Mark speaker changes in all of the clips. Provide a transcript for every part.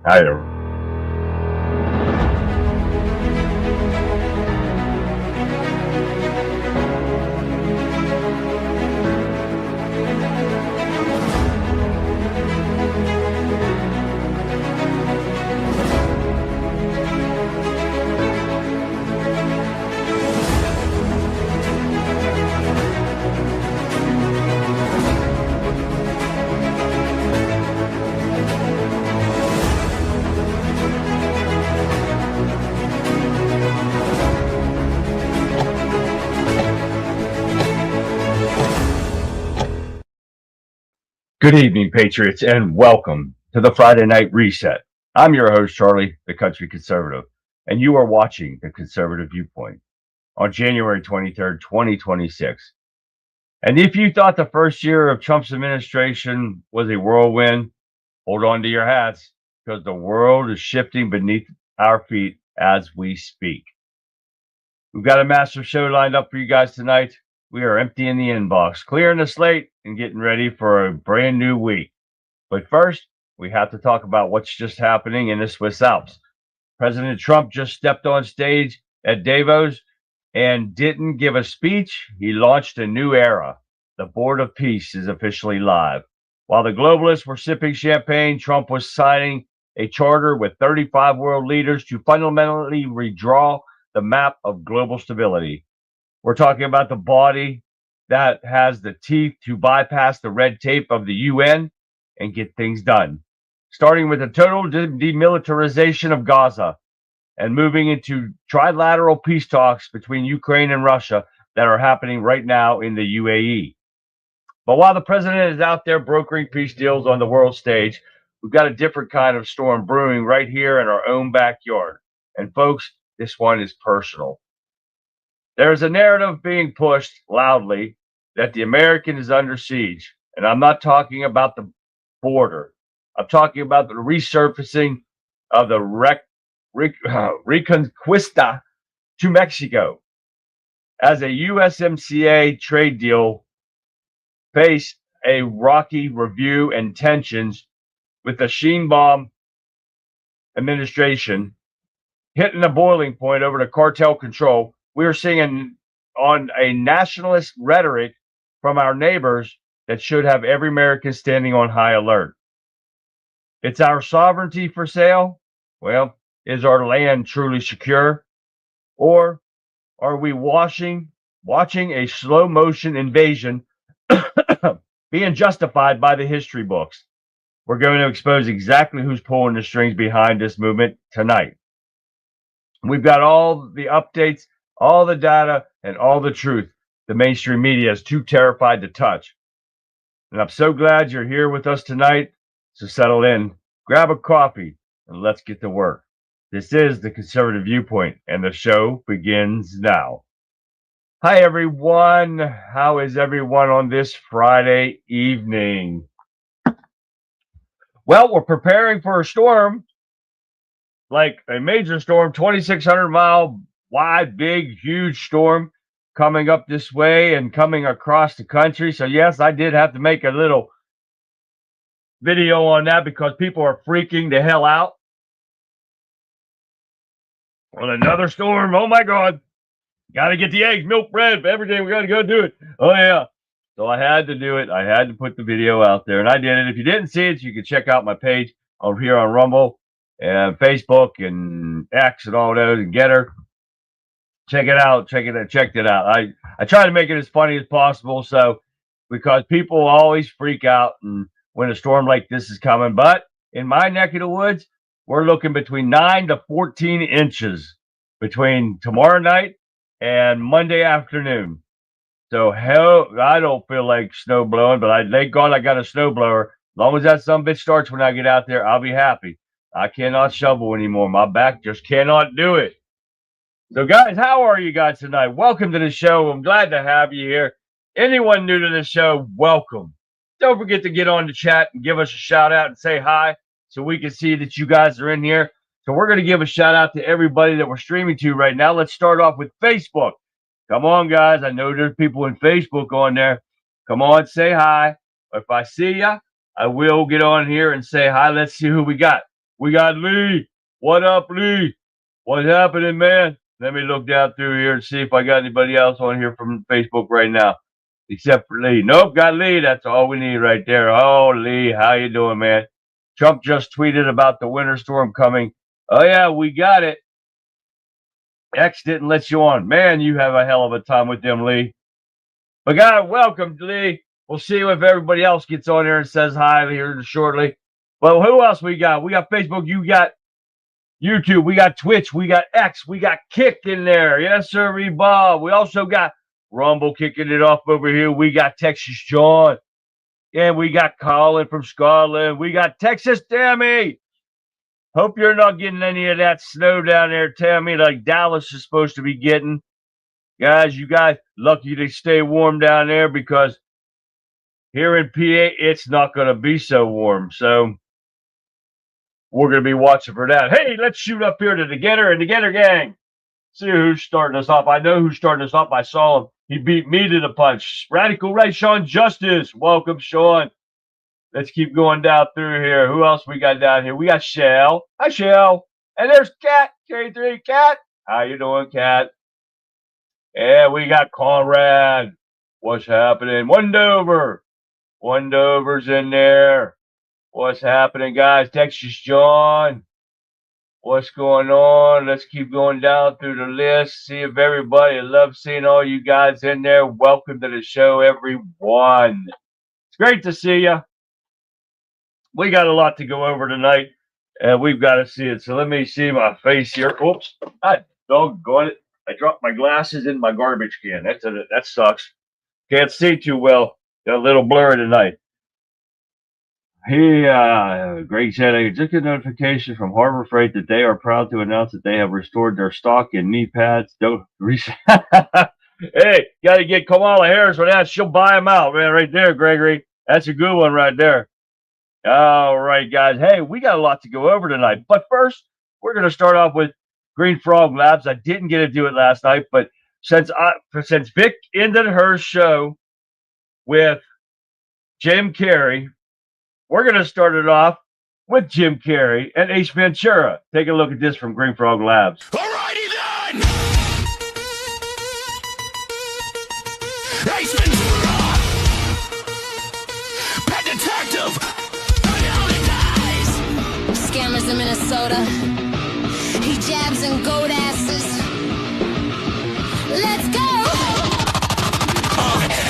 Speaker 1: Hi there. Good evening, Patriots, and welcome to the Friday Night Reset. I'm your host, Charlie, the Country Conservative, and you are watching the Conservative Viewpoint on January 23rd, 2026. And if you thought the first year of Trump's administration was a whirlwind, hold on to your hats because the world is shifting beneath our feet as we speak. We've got a massive show lined up for you guys tonight. We are emptying the inbox, clearing the slate, and getting ready for a brand new week. But first, we have to talk about what's just happening in the Swiss Alps. President Trump just stepped on stage at Davos and didn't give a speech. He launched a new era. The Board of Peace is officially live. While the globalists were sipping champagne, Trump was signing a charter with 35 world leaders to fundamentally redraw the map of global stability. We're talking about the body that has the teeth to bypass the red tape of the UN and get things done, starting with a total demilitarization of Gaza and moving into trilateral peace talks between Ukraine and Russia that are happening right now in the UAE. But while the president is out there brokering peace deals on the world stage, we've got a different kind of storm brewing right here in our own backyard. And folks, this one is personal. There's a narrative being pushed loudly that the American is under siege. And I'm not talking about the border. I'm talking about the resurfacing of the Reconquista to Mexico as a USMCA trade deal faced a rocky review and tensions with the Sheinbaum administration hitting a boiling point over the cartel control. We are seeing on a nationalist rhetoric from our neighbors that should have every American standing on high alert. It's our sovereignty for sale? Well, is our land truly secure? Or are we watching a slow motion invasion being justified by the history books? We're going to expose exactly who's pulling the strings behind this movement tonight. We've got all the updates, all the data, and all the truth the mainstream media is too terrified to touch. And I'm so glad you're here with us tonight. So settle in, grab a coffee, and let's get to work. This is the Conservative Viewpoint, and the show begins now. Hi, everyone. How is everyone on this Friday evening? Well, we're preparing for a storm, like a major storm, 2,600 mile wide, big, huge storm coming up this way and coming across the country. So yes, I did have to make a little video on that because people are freaking the hell out on another storm. Oh my God, got to get the eggs, milk, bread every day. We got to go do it. Oh yeah. So I had to do it. I had to put the video out there, and I did it. If you didn't see it, you can check out my page over here on Rumble and Facebook and X and all those, and Getter. Check it out. Checked it out. I try to make it as funny as possible, so because people always freak out and when a storm like this is coming. But in my neck of the woods, we're looking between 9 to 14 inches between tomorrow night and Monday afternoon. So hell, I don't feel like snow blowing, but thank God I got a snow blower. As long as that some bitch starts when I get out there, I'll be happy. I cannot shovel anymore. My back just cannot do it. So guys, how are you guys tonight? Welcome to the show. I'm glad to have you here. Anyone new to the show, welcome. Don't forget to get on the chat and give us a shout out and say hi so we can see that you guys are in here. So we're going to give a shout out to everybody that we're streaming to right now. Let's start off with Facebook. Come on, guys. I know there's people in Facebook on there. Come on, say hi. If I see ya, I will get on here and say hi. Let's see who we got. We got Lee. What up, Lee? What's happening, man? Let me look down through here and see if I got anybody else on here from Facebook right now, except for Lee. Nope, got Lee. That's all we need right there. Oh, Lee, how you doing, man? Trump just tweeted about the winter storm coming. Oh, yeah, we got it. X didn't let you on. Man, you have a hell of a time with them, Lee. But, guys, welcome, Lee. We'll see if everybody else gets on here and says hi here shortly. But who else we got? We got Facebook. You got YouTube. We got Twitch. We got X. We got Kick in there. Yes, sir, Bob. We also got Rumble kicking it off over here. We got Texas John. And we got Colin from Scotland. We got Texas Tammy. Hope you're not getting any of that snow down there, Tammy, like Dallas is supposed to be getting. Guys, you guys lucky to stay warm down there because here in PA, it's not going to be so warm. So we're going to be watching for that. Hey, let's shoot up here to the Getter and the Getter Gang. See who's starting us off. I know who's starting us off. I saw him. He beat me to the punch. Radical Right, Sean Justice. Welcome, Sean. Let's keep going down through here. Who else we got down here? We got Shell. Hi, Shell. And there's Cat. K3 Cat. How you doing, Cat? Yeah, we got Conrad. What's happening? Wendover. Wendover's in there. What's happening, guys? Texas John. What's going on? Let's keep going down through the list. See if everybody. I love seeing all you guys in there. Welcome to the show, everyone. It's great to see you. We got a lot to go over tonight, and we've got to see it. So let me see my face here. Oops. I doggone it. I dropped my glasses in my garbage can. That sucks. Can't see too well. Got a little blurry tonight. Greg said, I just got a notification from Harbor Freight that they are proud to announce that they have restored their stock in knee pads. Don't Hey, got to get Kamala Harris for that. She'll buy them out, man, right there, Gregory. That's a good one right there. All right, guys. Hey, we got a lot to go over tonight. But first, we're going to start off with Green Frog Labs. I didn't get to do it last night, but since Vic ended her show with Jim Carrey, we're going to start it off with Jim Carrey and Ace Ventura. Take a look at this from Green Frog Labs.
Speaker 2: Alrighty then! Ace Ventura! Pet detective!
Speaker 3: Scammers in Minnesota. He jabs and goat asses. Let's go!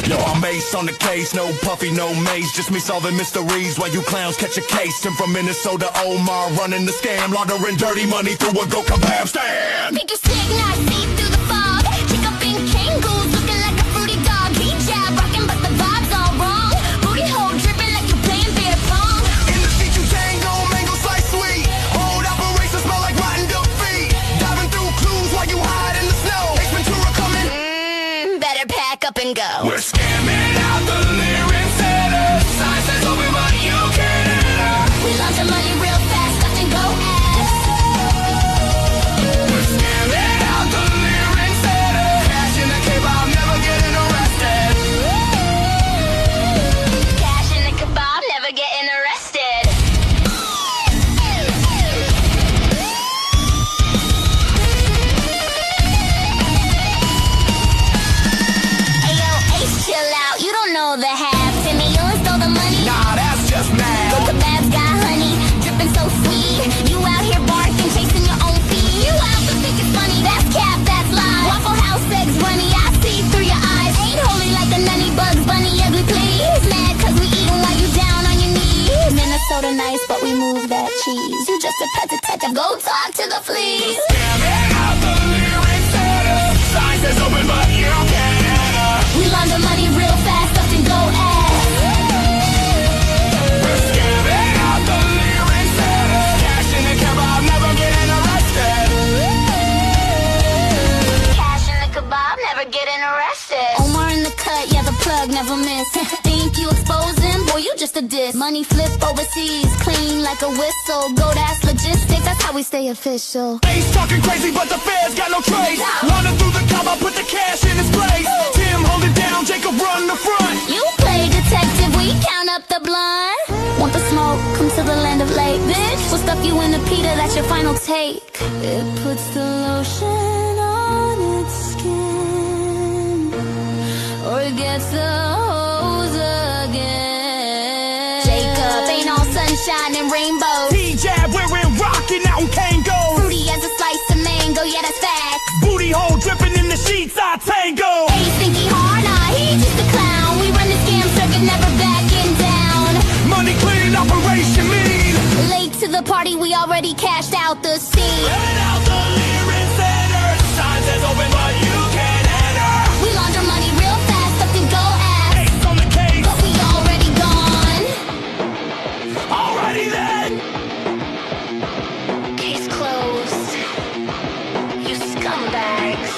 Speaker 2: Yo, I'm Ace on the case, no Puffy, no Mace, just me solving mysteries while you clowns catch a case. And from Minnesota, Omar running the scam, laundering dirty money through a go kebab stand.
Speaker 3: Pick your stick, not see through the fog. Chick up in Kangoos, looking like a fruity dog. He jab rocking, but the vibe's all wrong. Booty hole dripping like you're playing beer pong.
Speaker 2: In the seat you tango, mango slice sweet. Old operation smell like rotten duck feet. Diving through clues while you hide in the snow. Ace Ventura coming.
Speaker 3: Better pack up and go.
Speaker 2: We're scamming out the lyric setter. Sign says open, but you can't enter.
Speaker 3: We launch our money real fast, up and go ass.
Speaker 2: We're scamming out the lyric setter. Cash in the kebab, never getting arrested.
Speaker 3: Cash in the kebab, never getting arrested. Ayo, Ace, chill out. You don't know the half. Timmy, you stole the money.
Speaker 2: Nah, that's just mad.
Speaker 3: Go kebabs got honey, dripping so sweet. You out here barking, chasing your own feet. You out to think it's funny. That's cap, that's lie. Waffle House eggs runny, I see through your eyes. Ain't holy like a nunny, Bugs Bunny, ugly please. Mad cause we eatin' while you down on your knees. Minnesota nice, but we move that cheese. You just a pet detective, go talk to the fleas.
Speaker 2: Scamming out the lyric setter. Sign says open, but you can't enter.
Speaker 3: We launder money real fast, up and go ass.
Speaker 2: We're scamming out the lyric setter. Cash in the kebab, never getting arrested.
Speaker 3: Cash in the kebab, never getting arrested. Omar in the cut, yeah, the plug never miss. Think you exposing? Boy, you just a diss. Money flip overseas, clean like a whistle. Gold ass logistics, that's how we stay official.
Speaker 2: Ace talking crazy, but the feds got no trace. Running through the cob, I put the cash in his place. Tim hold it down, Jacob run the front.
Speaker 3: You play detective, we count up the blunt. Want the smoke? Come to the land of lake. Bitch, we'll stuff you in a pita, that's your final take. It puts the lotion on its skin, or it gets the hose again. Jacob ain't all sunshine and rainbows.
Speaker 2: T-Jab wearing rockin' out in Kango.
Speaker 3: Fruity as a slice of mango, yeah, that's facts.
Speaker 2: Booty hole dripping in the sheets, I tango.
Speaker 3: Hey, stinky hard, nah, he's just a clown. We run the scam circuit, never backing down.
Speaker 2: Money clean, operation mean.
Speaker 3: Late to the party, we already cashed out the scene.
Speaker 2: Let out the lyric center. Sign says open, but you can't enter.
Speaker 3: We launder money real fast, up to go ass.
Speaker 2: Ace on the case,
Speaker 3: But we already gone.
Speaker 2: already then.
Speaker 3: Case closed. You scumbags.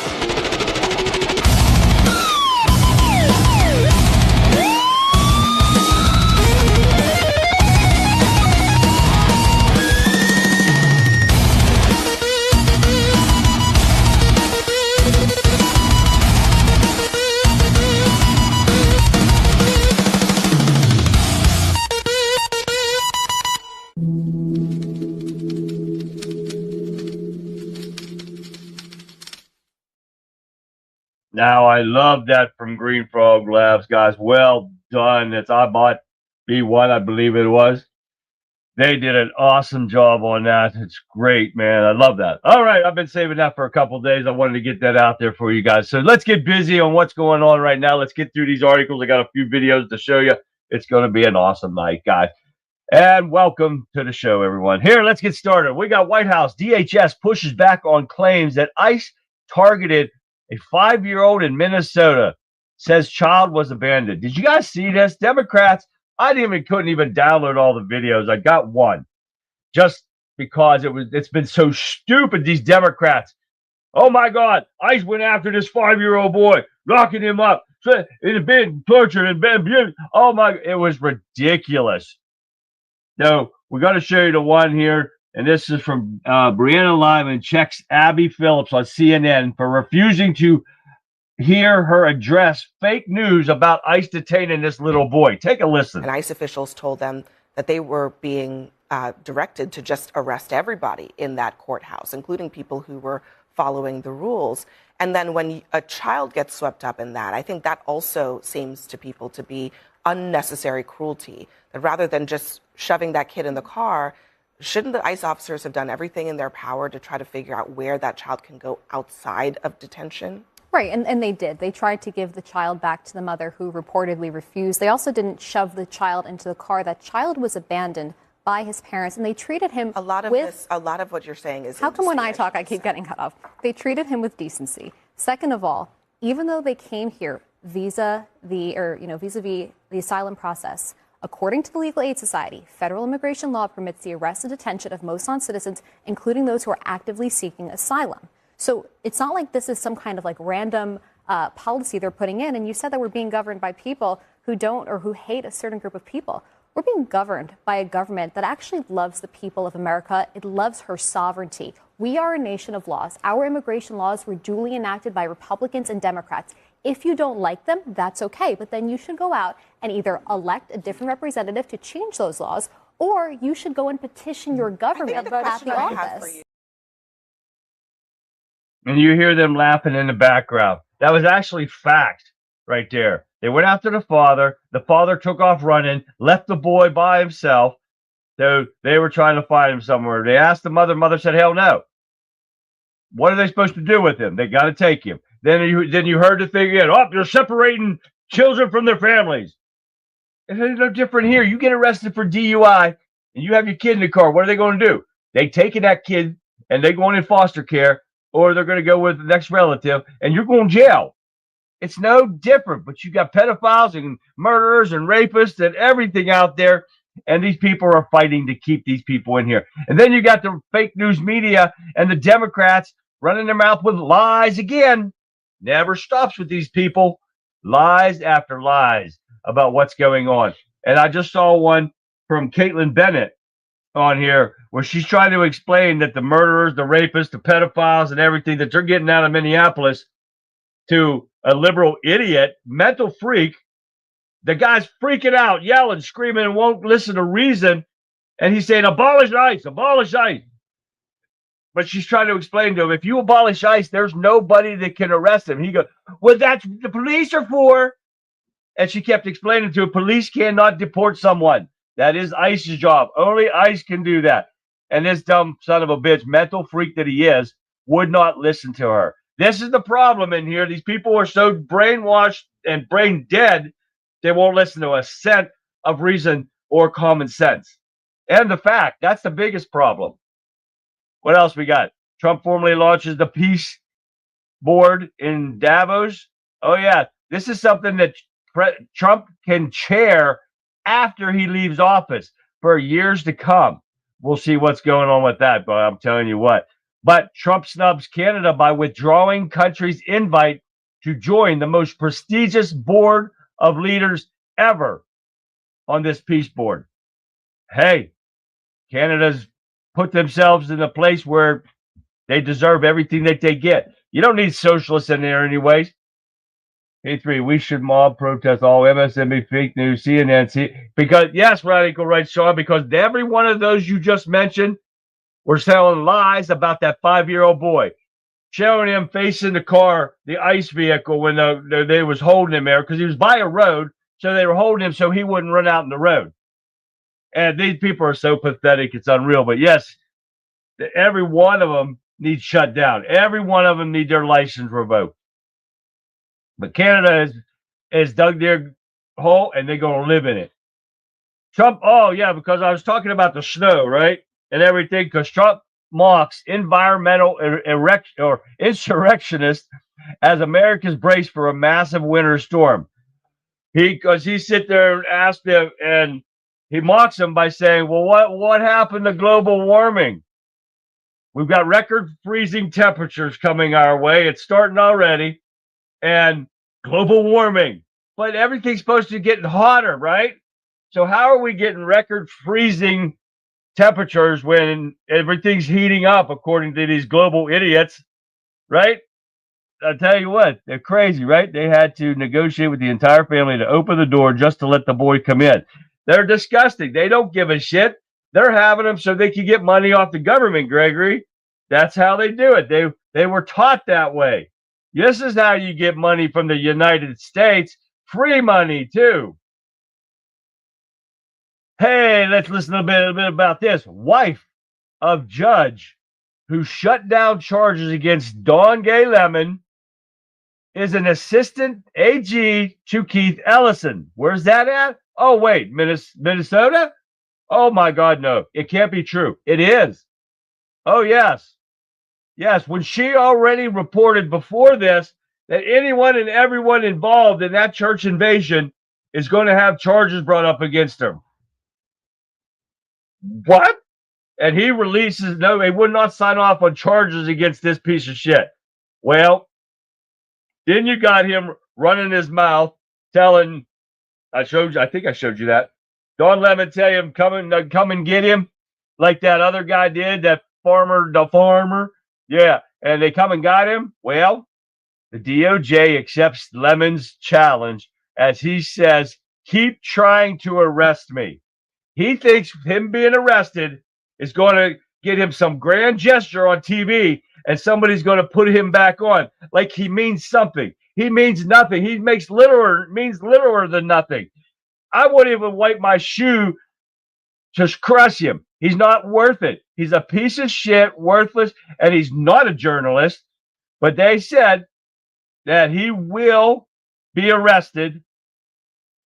Speaker 1: Now, I love that from Green Frog Labs, guys. Well done. It's I bought B1, I believe it was. They did an awesome job on that. It's great, man. I love that. All right, I've been saving that for a couple of days. I wanted to get that out there for you guys. So let's get busy on what's going on right now. Let's get through these articles. I got a few videos to show you. It's going to be an awesome night, guys. And welcome to the show, everyone. Here, let's get started. We got White House. DHS pushes back on claims that ICE targeted a 5-year-old in Minnesota, says child was abandoned. Did you guys see this? Democrats, couldn't even download all the videos. I got one just because it's been so stupid, these Democrats. Oh my God, ICE went after this 5-year-old boy, locking him up. It had been tortured and been abused. Oh my, it was ridiculous. So we're going to show you the one here. And this is from Brianna Lyman checks Abby Phillips on CNN for refusing to hear her address fake news about ICE detaining this little boy. Take a listen.
Speaker 4: And ICE officials told them that they were being directed to just arrest everybody in that courthouse, including people who were following the rules. And then when a child gets swept up in that, I think that also seems to people to be unnecessary cruelty. That rather than just shoving that kid in the car, shouldn't the ICE officers have done everything in their power to try to figure out where that child can go outside of detention?
Speaker 5: Right, and they did. They tried to give the child back to the mother who reportedly refused. They also didn't shove the child into the car. That child was abandoned by his parents, and they treated him
Speaker 4: a lot of what you're saying is...
Speaker 5: How come when I talk, I keep getting cut off? They treated him with decency. Second of all, even though they came here vis-a-vis the asylum process, according to the Legal Aid Society, federal immigration law permits the arrest and detention of most non-citizens, including those who are actively seeking asylum. So it's not like this is some kind of like random policy they're putting in. And you said that we're being governed by people who don't or who hate a certain group of people. We're being governed by a government that actually loves the people of America. It loves her sovereignty. We are a nation of laws. Our immigration laws were duly enacted by Republicans and Democrats. If you don't like them, that's okay. But then you should go out and either elect a different representative to change those laws, or you should go and petition your government to pass the office.
Speaker 1: And you hear them laughing in the background. That was actually fact right there. They went after the father. The father took off running, left the boy by himself. So they were trying to find him somewhere. They asked the mother. Mother said, hell no. What are they supposed to do with him? They got to take him. Then you heard the thing again. Oh, you're separating children from their families. It's no different here. You get arrested for DUI and you have your kid in the car. What are they going to do? They taking that kid and they going in foster care, or they're going to go with the next relative and you're going to jail. It's no different, but you got pedophiles and murderers and rapists and everything out there. And these people are fighting to keep these people in here. And then you got the fake news media and the Democrats running their mouth with lies again. Never stops with these people. Lies after lies about what's going on. And I just saw one from Caitlin Bennett on here where she's trying to explain that the murderers, the rapists, the pedophiles and everything that they're getting out of Minneapolis to a liberal idiot, mental freak The guy's freaking out, yelling, screaming, and won't listen to reason. And he's saying, abolish ICE, abolish ICE. But she's trying to explain to him, if you abolish ICE, there's nobody that can arrest him. He goes, well, that's what the police are for. And she kept explaining to him, police cannot deport someone. That is ICE's job. Only ICE can do that. And this dumb son of a bitch, mental freak that he is, would not listen to her. This is the problem in here. These people are so brainwashed and brain dead, they won't listen to a cent of reason or common sense. And the fact, that's the biggest problem. What else we got? Trump formally launches the peace board in Davos. Oh, yeah. This is something that Trump can chair after he leaves office for years to come. We'll see what's going on with that, but I'm telling you what. But Trump snubs Canada by withdrawing country's invite to join the most prestigious board of leaders ever on this peace board. Hey, Canada's put themselves in a place where they deserve everything that they get. You don't need socialists in there anyways. Hey3, we should mob protest all MSNBC, fake news, CNN, because yes, radical right, Sean, because every one of those you just mentioned were telling lies about that 5-year-old boy, showing him facing the car, the ICE vehicle, when they was holding him there because he was by a road, so they were holding him so he wouldn't run out in the road. And these people are so pathetic, it's unreal. But yes, every one of them needs shut down. Every one of them need their license revoked. But Canada has dug their hole, and they're going to live in it. Trump, oh, yeah, because I was talking about the snow, right, and everything, because Trump mocks environmental insurrectionists as America's brace for a massive winter storm. Because he sit there and asked them, and he mocks them by saying, well, what happened to global warming? We've got record freezing temperatures coming our way. It's starting already. And global warming. But everything's supposed to be getting hotter, right? So how are we getting record freezing temperatures when everything's heating up, according to these global idiots, right? I'll tell you what, they're crazy, right? They had to negotiate with the entire family to open the door just to let the boy come in. They're disgusting. They don't give a shit. They're having them so they can get money off the government, Gregory. That's how they do it. They were taught that way. This is how you get money from the United States. Free money, too. Hey, let's listen a bit about this. Wife of judge who shut down charges against Don Gay Lemon is an assistant AG to Keith Ellison. Where's that at? Oh, wait, Minnesota? Oh, my God, no. It can't be true. It is. Oh, yes. Yes, when she already reported before this that anyone and everyone involved in that church invasion is going to have charges brought up against them. What? And he releases, no, he would not sign off on charges against this piece of shit. Well, then you got him running his mouth, telling, I think I showed you that. Don Lemon tell him, come and get him, like that other guy did, the farmer. Yeah, and they come and got him. Well, the DOJ accepts Lemon's challenge as he says, keep trying to arrest me. He thinks him being arrested is going to get him some grand gesture on TV and somebody's going to put him back on like he means something. He means nothing. He means littler than nothing. I wouldn't even wipe my shoe to crush him. He's not worth it. He's a piece of shit, worthless, and he's not a journalist. But they said that he will be arrested.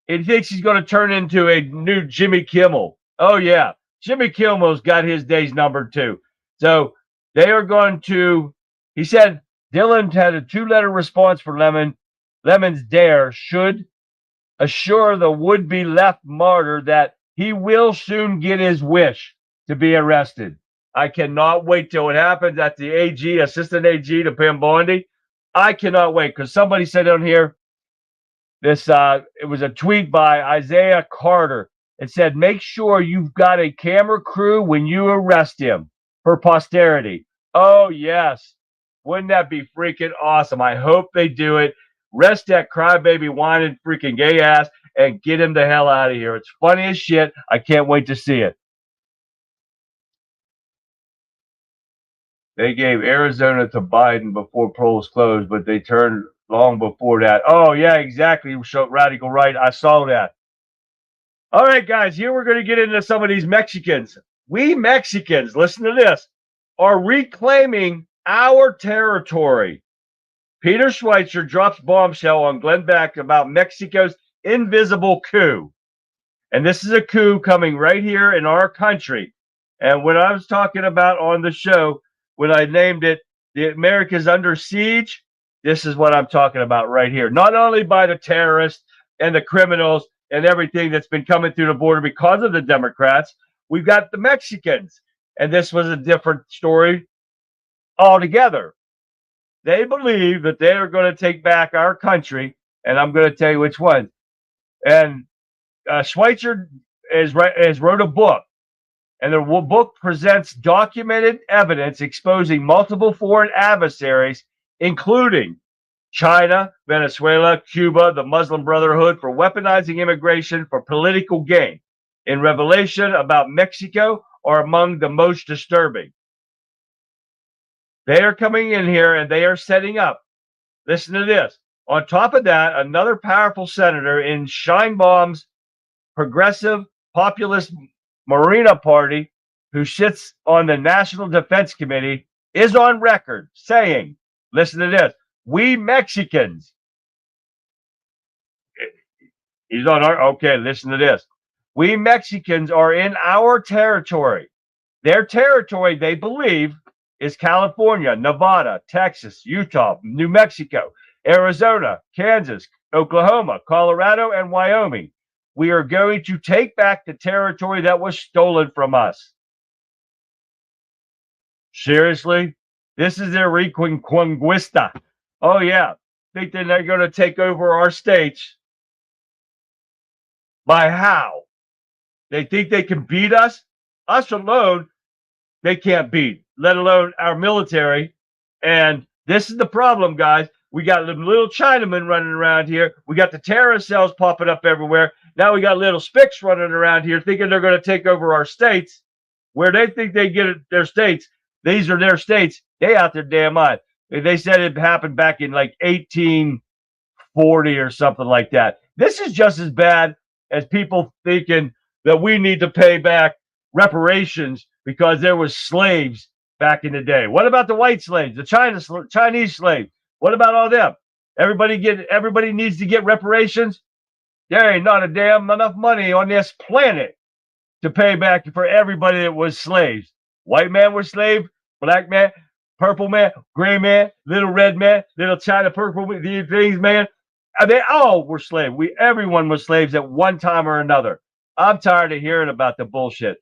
Speaker 1: He thinks he's going to turn into a new Jimmy Kimmel. Oh, yeah. Jimmy Kimmel's got his days numbered, too. So they are going to, he said, Dylan had a 2-letter response for Lemon's dare should assure the would-be left martyr that he will soon get his wish to be arrested. I cannot wait till it happens at the AG, assistant AG to Pam Bondi. I cannot wait because somebody said on here, it was a tweet by Isaiah Carter. It said, make sure you've got a camera crew when you arrest him for posterity. Oh, yes. Wouldn't that be freaking awesome? I hope they do it. Rest that crybaby whining freaking gay ass and get him the hell out of here. It's funny as shit. I can't wait to see it. They gave Arizona to Biden before polls closed, but they turned long before that. Oh, yeah, exactly. Radical right. I saw that. All right, guys, here we're going to get into some of these Mexicans. We Mexicans, listen to this, are reclaiming our territory. Peter Schweitzer drops bombshell on Glenn Beck about Mexico's invisible coup. And this is a coup coming right here in our country. And when I was talking about on the show, when I named it, the America's Under Siege, this is what I'm talking about right here. Not only by the terrorists and the criminals and everything that's been coming through the border because of the Democrats, we've got the Mexicans. And this was a different story altogether. They believe that they are going to take back our country, and I'm going to tell you which one. And Schweitzer has wrote a book. And the book presents documented evidence exposing multiple foreign adversaries, including China, Venezuela, Cuba, the Muslim Brotherhood, for weaponizing immigration for political gain. In revelation about Mexico are among the most disturbing. They are coming in here and they are setting up. Listen to this. On top of that, another powerful senator in Sheinbaum's progressive populist Morena Party, who sits on the National Defense Committee, is on record saying, listen to this, we Mexicans. He's on our, okay, listen to this. We Mexicans are in our territory. Their territory, they believe, is California, Nevada, Texas, Utah, New Mexico, Arizona, Kansas, Oklahoma, Colorado, and Wyoming. We are going to take back the territory that was stolen from us. Seriously? This is their reconquista. Oh, yeah. Think that they're going to take over our states. By how? They think they can beat us? Us alone, they can't beat, let alone our military. And this is the problem, guys. We got little Chinamen running around here. We got the terrorist cells popping up everywhere. Now we got little spics running around here thinking they're going to take over our states. Where they think they get their states, these are their states. They out their damn mind. They said it happened back in like 1840 or something like that. This is just as bad as people thinking that we need to pay back reparations because there was slaves back in the day. What about the white slaves, the Chinese slaves? What about all them? Everybody needs to get reparations. There ain't not a damn enough money on this planet to pay back for everybody that was slaves. White man was slave, black man, purple man, gray man, little red man, little China purple these things, man. They all were slaves. Everyone was slaves at one time or another. I'm tired of hearing about the bullshit.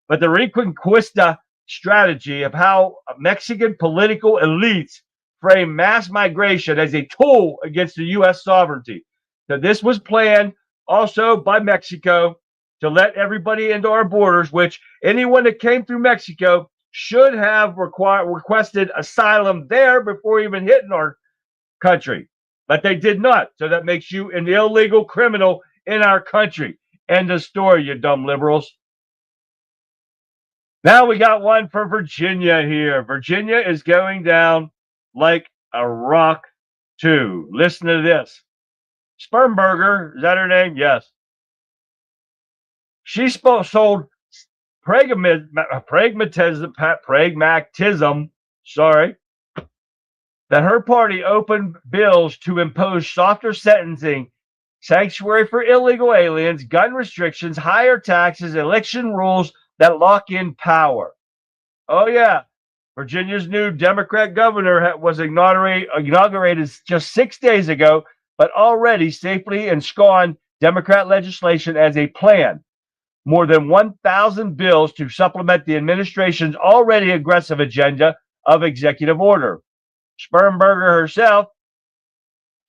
Speaker 1: But the Reconquista strategy of how Mexican political elites frame mass migration as a tool against the U.S. sovereignty. So this was planned also by Mexico to let everybody into our borders, which anyone that came through Mexico should have requested asylum there before even hitting our country. But they did not. So that makes you an illegal criminal in our country. End of story, you dumb liberals. Now we got one for Virginia here. Virginia is going down like a rock, too. Listen to this. Spermberger, is that her name? Yes. She sold pragmatism, that her party opened bills to impose softer sentencing, sanctuary for illegal aliens, gun restrictions, higher taxes, election rules that lock in power. Oh, yeah. Virginia's new Democrat governor was inaugurated just 6 days ago, but already safely ensconced Democrat legislation as a plan. More than 1,000 bills to supplement the administration's already aggressive agenda of executive order. Spermberger herself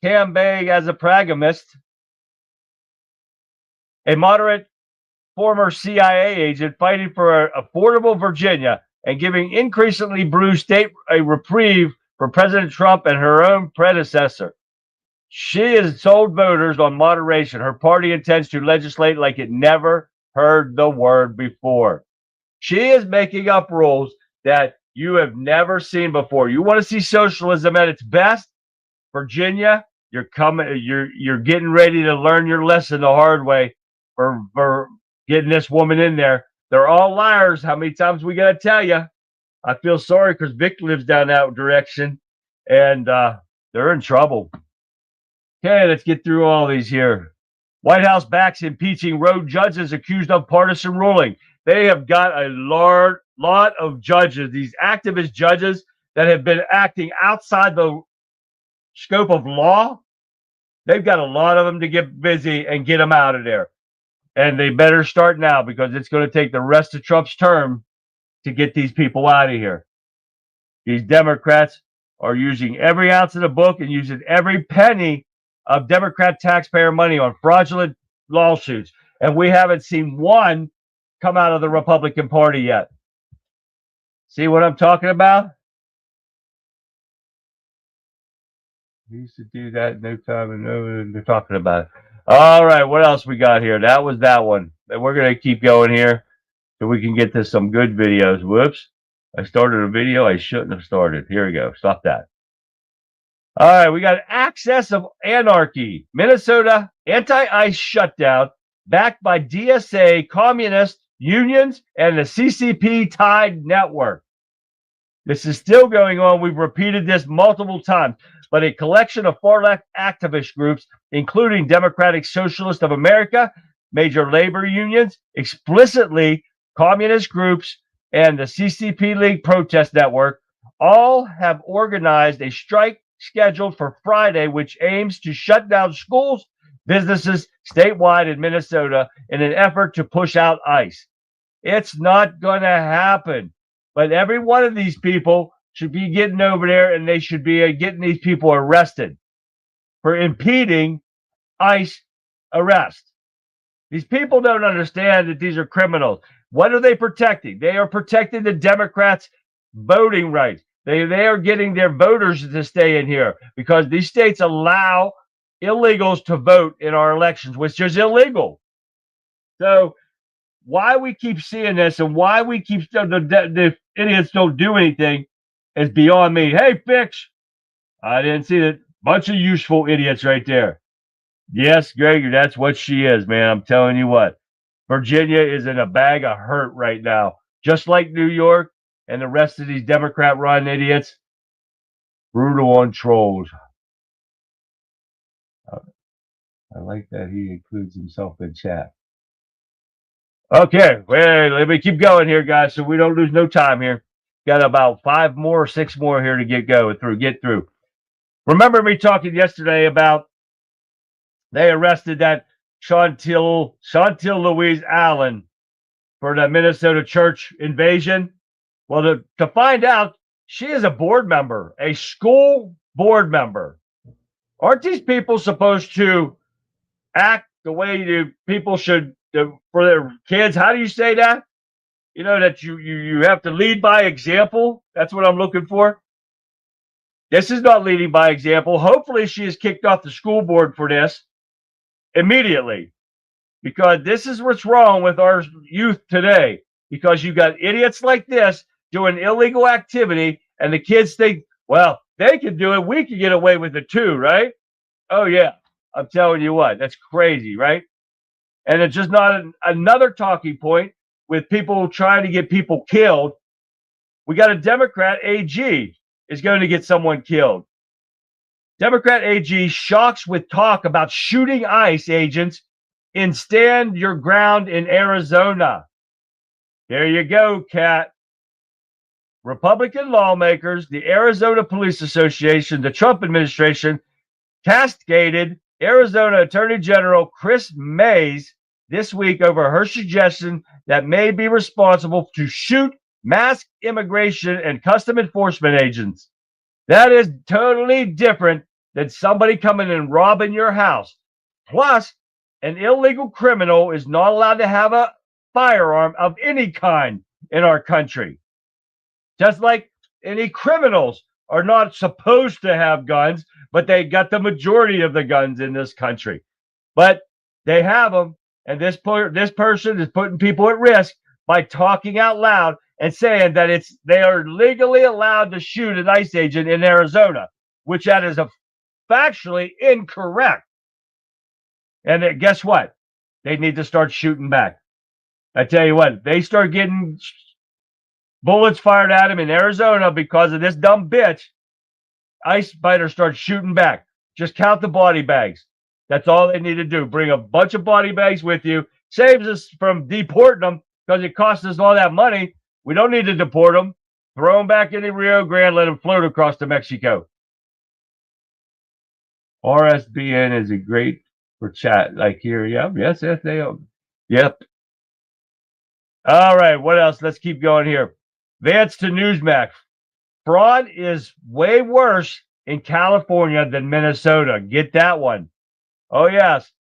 Speaker 1: campaigned as a pragmatist, a moderate former CIA agent fighting for affordable Virginia and giving increasingly bruised state a reprieve for President Trump and her own predecessor. She has sold voters on moderation. Her party intends to legislate like it never heard the word before. She is making up rules that you have never seen before. You want to see socialism at its best? Virginia, you're getting ready to learn your lesson the hard way for getting this woman in there. They're all liars. How many times we gotta tell you? I feel sorry because Vic lives down that direction, and they're in trouble. Okay, let's get through all these here. White House backs impeaching rogue judges accused of partisan ruling. They have got a lot of judges, these activist judges that have been acting outside the scope of law. They've got a lot of them to get busy and get them out of there. And they better start now because it's going to take the rest of Trump's term to get these people out of here. These Democrats are using every ounce of the book and using every penny of Democrat taxpayer money on fraudulent lawsuits. And we haven't seen one come out of the Republican Party yet. See what I'm talking about? We used to do that no time and they're talking about it. All right, what else we got here? That was that one. And we're going to keep going here so we can get to some good videos. Whoops. I started a video I shouldn't have started. Here we go. Stop that. All right, we got access of anarchy. Minnesota anti-ICE shutdown backed by DSA, communist unions, and the CCP tied network. This is still going on. We've repeated this multiple times, but a collection of far-left activist groups, including Democratic Socialists of America, major labor unions, explicitly communist groups, and the CCP League Protest Network, all have organized a strike scheduled for Friday, which aims to shut down schools, businesses statewide in Minnesota in an effort to push out ICE. It's not going to happen. But every one of these people should be getting over there and they should be getting these people arrested for impeding ICE arrest. These people don't understand that these are criminals. What are they protecting? They are protecting the Democrats' voting rights. They are getting their voters to stay in here because these states allow illegals to vote in our elections, which is illegal. So why we keep seeing this and why we keep the idiots don't do anything is beyond me. Hey, Fix, I didn't see that. Bunch of useful idiots right there. Yes, Greg, that's what she is, man. I'm telling you what. Virginia is in a bag of hurt right now, just like New York and the rest of these Democrat-run idiots. Brutal on trolls. I like that he includes himself in chat. Okay, wait, let me keep going here, guys, so we don't lose no time here. Got about 5 more, 6 more here to get through. Remember me talking yesterday about they arrested that Chantil Louise Allen for the Minnesota church invasion? Well, to find out, she is a board member, a school board member. Aren't these people supposed to act the way people should for their kids? How do you say that? You know, that you have to lead by example. That's what I'm looking for. This is not leading by example. Hopefully she is kicked off the school board for this immediately, because this is what's wrong with our youth today, because you got idiots like this doing illegal activity and the kids think, well, they can do it, we can get away with it too, right? Oh yeah, I'm telling you what, that's crazy, right? And it's just not another talking point with people trying to get people killed. We got a Democrat AG is going to get someone killed. Democrat AG shocks with talk about shooting ICE agents in Stand Your Ground in Arizona. There you go, Kat. Republican lawmakers, the Arizona Police Association, the Trump administration castigated Arizona Attorney General Chris Mays this week over her suggestion that may be responsible to shoot mass immigration and custom enforcement agents. That is totally different than somebody coming and robbing your house. Plus, an illegal criminal is not allowed to have a firearm of any kind in our country. Just like any criminals are not supposed to have guns, but they got the majority of the guns in this country. But they have them, and this person is putting people at risk by talking out loud and saying that they are legally allowed to shoot an ICE agent in Arizona, which that is factually incorrect. And guess what? They need to start shooting back. I tell you what, they start getting bullets fired at them in Arizona because of this dumb bitch. ICE fighters start shooting back. Just count the body bags. That's all they need to do. Bring a bunch of body bags with you. Saves us from deporting them because it costs us all that money. We don't need to deport them. Throw them back into Rio Grande. Let them float across to Mexico. RSBN is a great for chat. Like here, yeah, yes, they are. Yep. All right, what else? Let's keep going here. Vance to Newsmax. Fraud is way worse in California than Minnesota. Get that one. Oh, yes.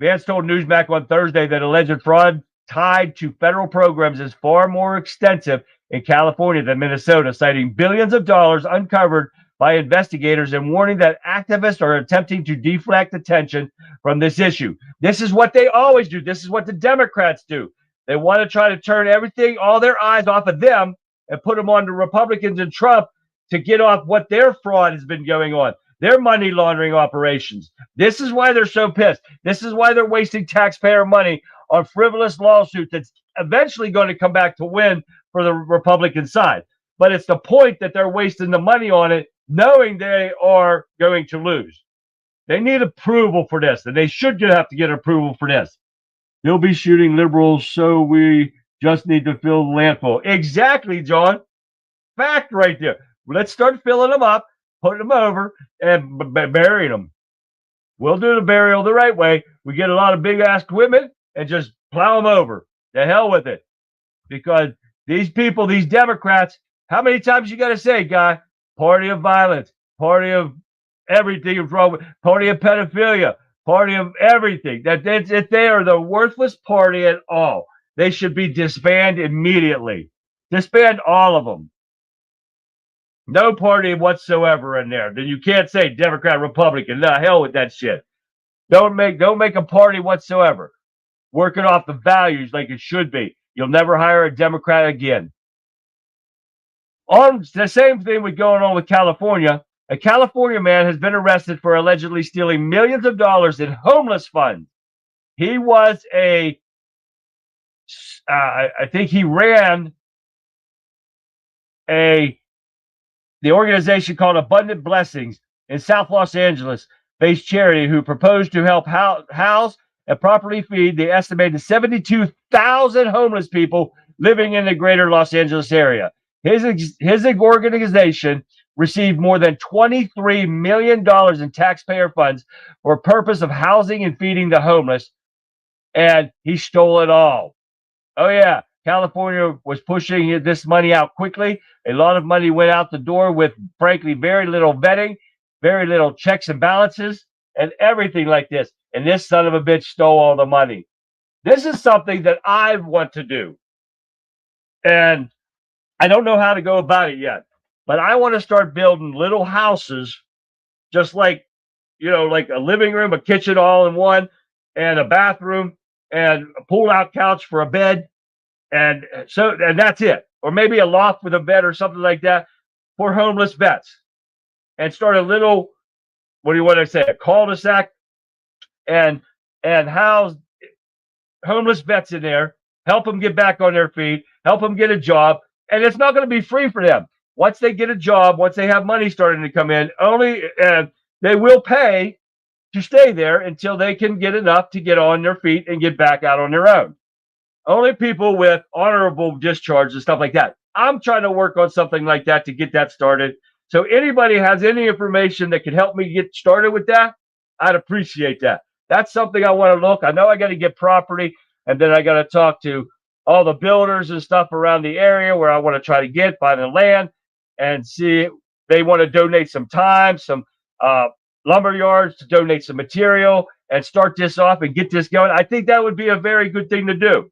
Speaker 1: Vance told Newsmax on Thursday that alleged fraud tied to federal programs is far more extensive in California than Minnesota, citing billions of dollars uncovered by investigators and warning that activists are attempting to deflect attention from this issue. This is what they always do. This is what the Democrats do. They want to try to turn everything, all their eyes off of them and put them on the Republicans and Trump to get off what their fraud has been going on, their money laundering operations. This is why they're so pissed. This is why they're wasting taxpayer money on frivolous lawsuits that's eventually going to come back to win for the Republican side. But it's the point that they're wasting the money on it, knowing they are going to lose. They need approval for this, and they should have to get approval for this. They'll be shooting liberals, so we just need to fill the landfill. Exactly, John. Fact right there. Let's start filling them up, putting them over, and burying them. We'll do the burial the right way. We get a lot of big-ass equipment and just plow them over. The hell with it. Because these people, these Democrats, how many times you got to say, guy? Party of violence, party of everything is wrong with, party of pedophilia, party of everything. That they are the worthless party at all. They should be disbanded immediately. Disband all of them. No party whatsoever in there. Then you can't say Democrat, Republican. No, hell with that shit. Don't make a party whatsoever. Working off the values like it should be. You'll never hire a Democrat again. On the same thing with going on with California, a California man has been arrested for allegedly stealing millions of dollars in homeless funds. He was I think he ran the organization called Abundant Blessings in South Los Angeles-based charity who proposed to help house and properly feed the estimated 72,000 homeless people living in the greater Los Angeles area. His organization received more than $23 million in taxpayer funds for the purpose of housing and feeding the homeless, and he stole it all. Oh, yeah. California was pushing this money out quickly. A lot of money went out the door with, frankly, very little vetting, very little checks and balances, and everything like this. And this son of a bitch stole all the money. This is something that I want to do. And I don't know how to go about it yet. But I want to start building little houses, just like, like a living room, a kitchen all in one, and a bathroom, and a pull-out couch for a bed. And that's it. Or maybe a loft with a bed or something like that for homeless vets. And start a little, what do you want to say, a cul-de-sac, and house homeless vets in there, help them get back on their feet, help them get a job. And it's not going to be free for them. Once they get a job, once they have money starting to come in, they will pay to stay there until they can get enough to get on their feet and get back out on their own. Only people with honorable discharge and stuff like that. I'm trying to work on something like that to get that started. So anybody has any information that can help me get started with that, I'd appreciate that. That's something I want to look. I know I got to get property, and then I got to talk to all the builders and stuff around the area where I want to try to buy the land, and see if they want to donate some time, some lumber yards to donate some material and start this off and get this going. I think that would be a very good thing to do.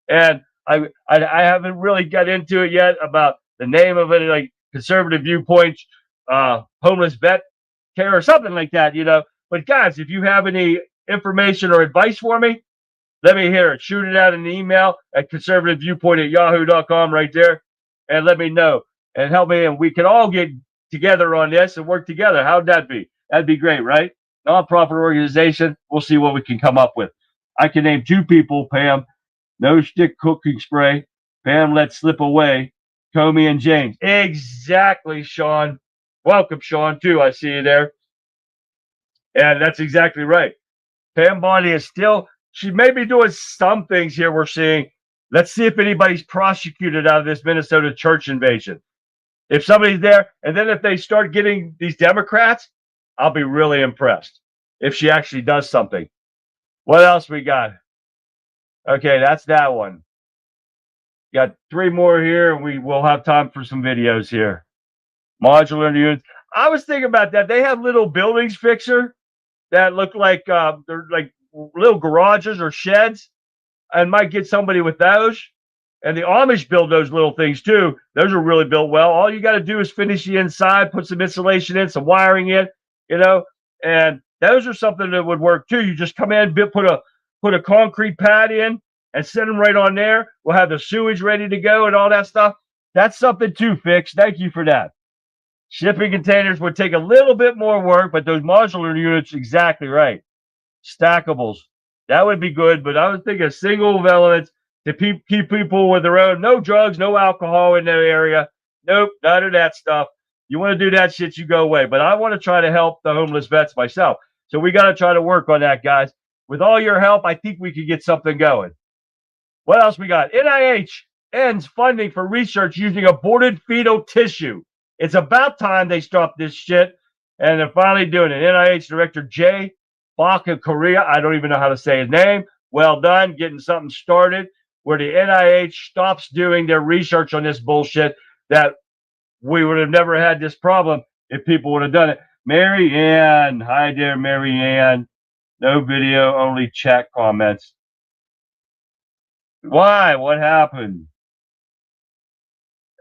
Speaker 1: And I haven't really got into it yet about the name of it, like Conservative Viewpoints, homeless vet care or something like that, But guys, if you have any information or advice for me, let me hear it. Shoot it out in an email at conservativeviewpoint@yahoo.com right there, and let me know and help me. And we can all get together on this and work together. How'd that be? That'd be great, right? Nonprofit organization. We'll see what we can come up with. I can name 2 people, Pam. No stick cooking spray. Pam let slip away. Comey and James. Exactly, Sean. Welcome, Sean, too. I see you there. And that's exactly right. Pam Bondi is still, she may be doing some things here we're seeing. Let's see if anybody's prosecuted out of this Minnesota church invasion. If somebody's there, and then if they start getting these Democrats, I'll be really impressed if she actually does something. What else we got? Okay, that's that one. Got 3 more here, and we will have time for some videos here. Modular units. I was thinking about that. They have little buildings fixer that look like they're like little garages or sheds, and might get somebody with those. And the Amish build those little things too. Those are really built well. All you got to do is finish the inside, put some insulation in, some wiring in, and those are something that would work too. You just come in, put a concrete pad in, and set them right on there. We'll have the sewage ready to go and all that stuff. That's something too, Fix. Thank you for that. Shipping containers would take a little bit more work, but those modular units, exactly right. Stackables, that would be good, but I was thinking single elements to keep people with their own, no drugs, no alcohol in their area. Nope, none of that stuff. You want to do that shit, you go away. But I want to try to help the homeless vets myself. So we got to try to work on that, guys. With all your help, I think we could get something going. What else we got? NIH ends funding for research using aborted fetal tissue. It's about time they stop this shit, and they're finally doing it. NIH Director Jay Baca Korea, I don't even know how to say his name. Well done, getting something started where the NIH stops doing their research on this bullshit that we would have never had this problem if people would have done it. Mary Ann. Hi there, Mary Ann. No video, only chat comments. Why? What happened?